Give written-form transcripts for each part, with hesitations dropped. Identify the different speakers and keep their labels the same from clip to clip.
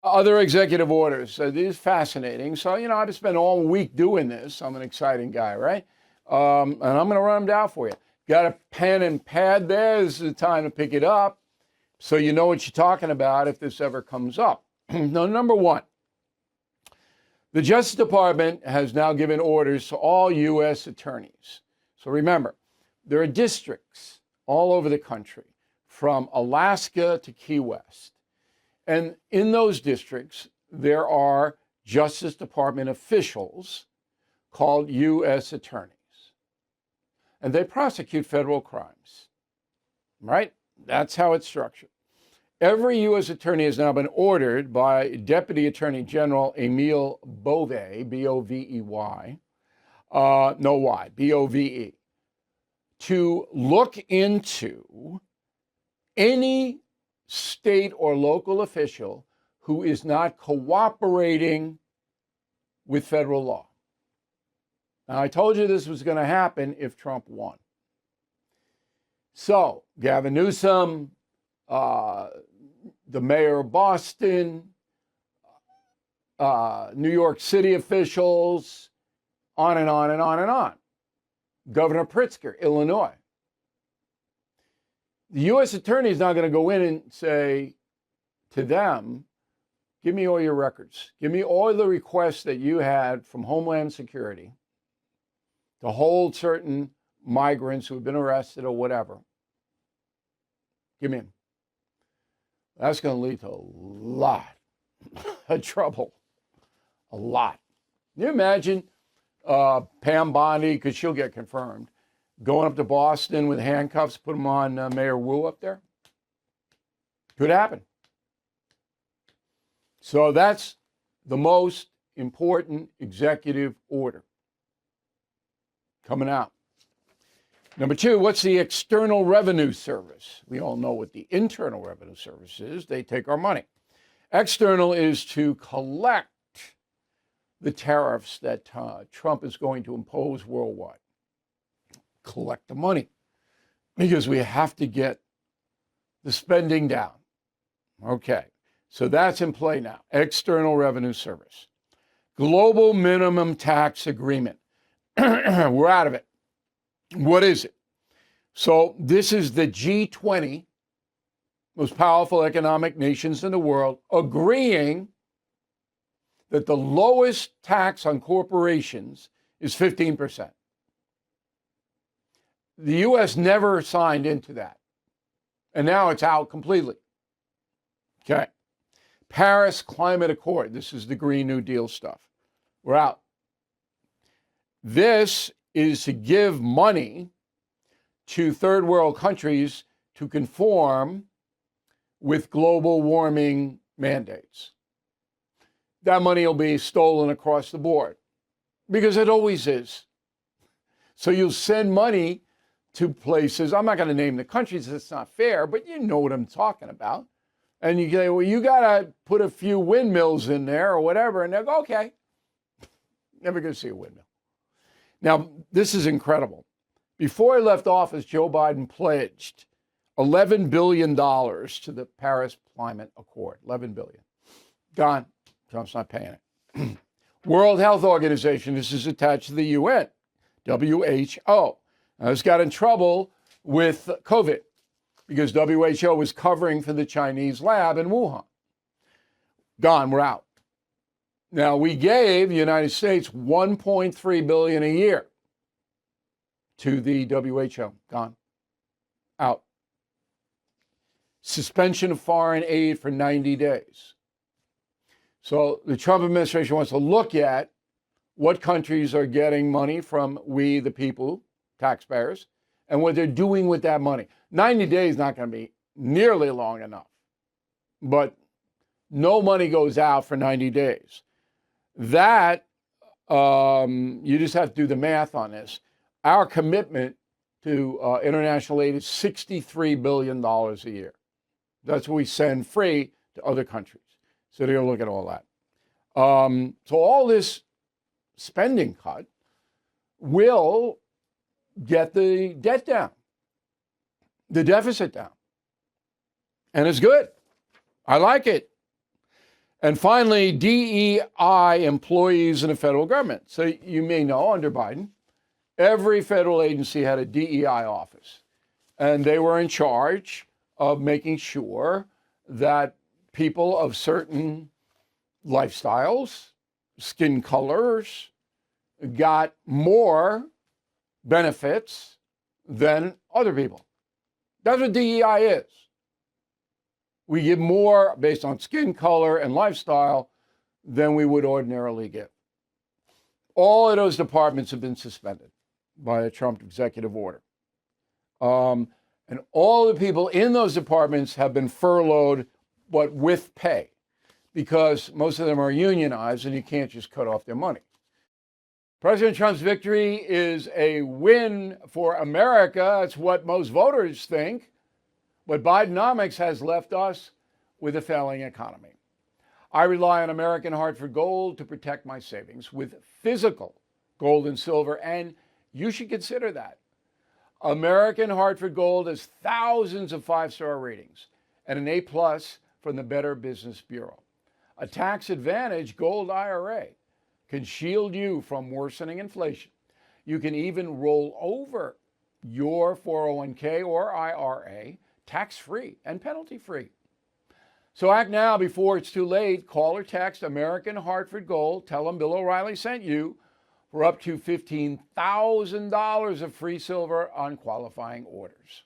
Speaker 1: Other executive orders. This is fascinating. So, I've spent all week doing this. I'm an exciting guy, right? And I'm going to run them down for you. Got a pen and pad there. This is the time to pick it up so you know what you're talking about if this ever comes up. Now, number one, the Justice Department has now given orders to all U.S. attorneys. So remember, there are districts all over the country, from Alaska to Key West. And in those districts, there are Justice Department officials called U.S. attorneys. And they prosecute federal crimes, right? That's how it's structured. Every U.S. attorney has now been ordered by Deputy Attorney General Emil Bove, B-O-V-E-Y, no Y, B-O-V-E, to look into any state or local official who is not cooperating with federal law. Now, I told you this was going to happen if Trump won. So, Gavin Newsom, the mayor of Boston, New York City officials, on and on and on and on. Governor Pritzker, Illinois. The U.S. attorney is not going to go in and say to them, give me all your records. Give me all the requests that you had from Homeland Security to hold certain migrants who have been arrested or whatever. Give me them. That's going to lead to a lot of trouble. A lot. Can you imagine Pam Bondi, because she'll get confirmed, going up to Boston with handcuffs, put them on Mayor Wu up there? Could happen. So that's the most important executive order coming out. Number two, what's the External Revenue Service? We all know what the Internal Revenue Service is. They take our money. External is to collect the tariffs that Trump is going to impose worldwide. Collect the money, because we have to get the spending down. Okay, so that's in play now. External Revenue Service. Global Minimum Tax Agreement. We're out of it. What is it? So this is the G20, most powerful economic nations in the world, agreeing that the lowest tax on corporations is 15%. The U.S. never signed into that. And now it's out completely. Okay. Paris Climate Accord. This is the Green New Deal stuff. We're out. This is to give money to third world countries to conform with global warming mandates. That money will be stolen across the board, because it always is. So you'll send money to places, I'm not going to name the countries, it's not fair, but you know what I'm talking about. And you say, well, you got to put a few windmills in there or whatever, and they'll go, okay. Never going to see a windmill. Now, this is incredible. Before he left office, Joe Biden pledged $11 billion to the Paris Climate Accord. $11 billion. Gone. Trump's not paying it. World Health Organization, this is attached to the UN, WHO. Now, this got in trouble with COVID because WHO was covering for the Chinese lab in Wuhan. Gone, we're out. Now, we gave the United States $1.3 billion a year to the WHO. Gone. Out. Suspension of foreign aid for 90 days. So the Trump administration wants to look at what countries are getting money from we, the people, taxpayers, and what they're doing with that money. 90 days is not going to be nearly long enough, but no money goes out for 90 days. That, you just have to do the math on this. Our commitment to international aid is $63 billion a year. That's what we send free to other countries. So they're going to look at all that. So all this spending cut will get the debt down, the deficit down. And it's good. I like it. And finally, DEI employees in the federal government. So you may know under Biden, every federal agency had a DEI office, and they were in charge of making sure that people of certain lifestyles, skin colors, got more benefits than other people. That's what DEI is. We give more based on skin color and lifestyle than we would ordinarily give. All of those departments have been suspended by a Trump executive order. And all the people in those departments have been furloughed, but with pay, because most of them are unionized and you can't just cut off their money. President Trump's victory is a win for America. That's what most voters think. But Bidenomics has left us with a failing economy. I rely on American Hartford Gold to protect my savings with physical gold and silver, and you should consider that. American Hartford Gold has thousands of five-star ratings and an A+ from the Better Business Bureau. A tax-advantaged gold IRA can shield you from worsening inflation. You can even roll over your 401k or IRA tax-free and penalty-free. So act now before it's too late. Call or text American Hartford Gold. Tell them Bill O'Reilly sent you for up to $15,000 of free silver on qualifying orders.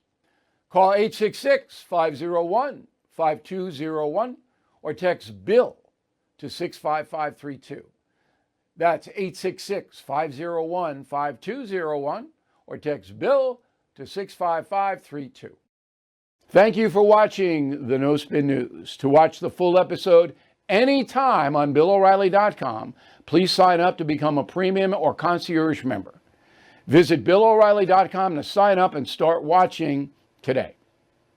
Speaker 1: Call 866-501-5201 or text BILL to 65532. That's 866-501-5201 or text BILL to 65532. Thank you for watching the No Spin News. To watch the full episode anytime on BillO'Reilly.com, please sign up to become a premium or concierge member. Visit BillO'Reilly.com to sign up and start watching today.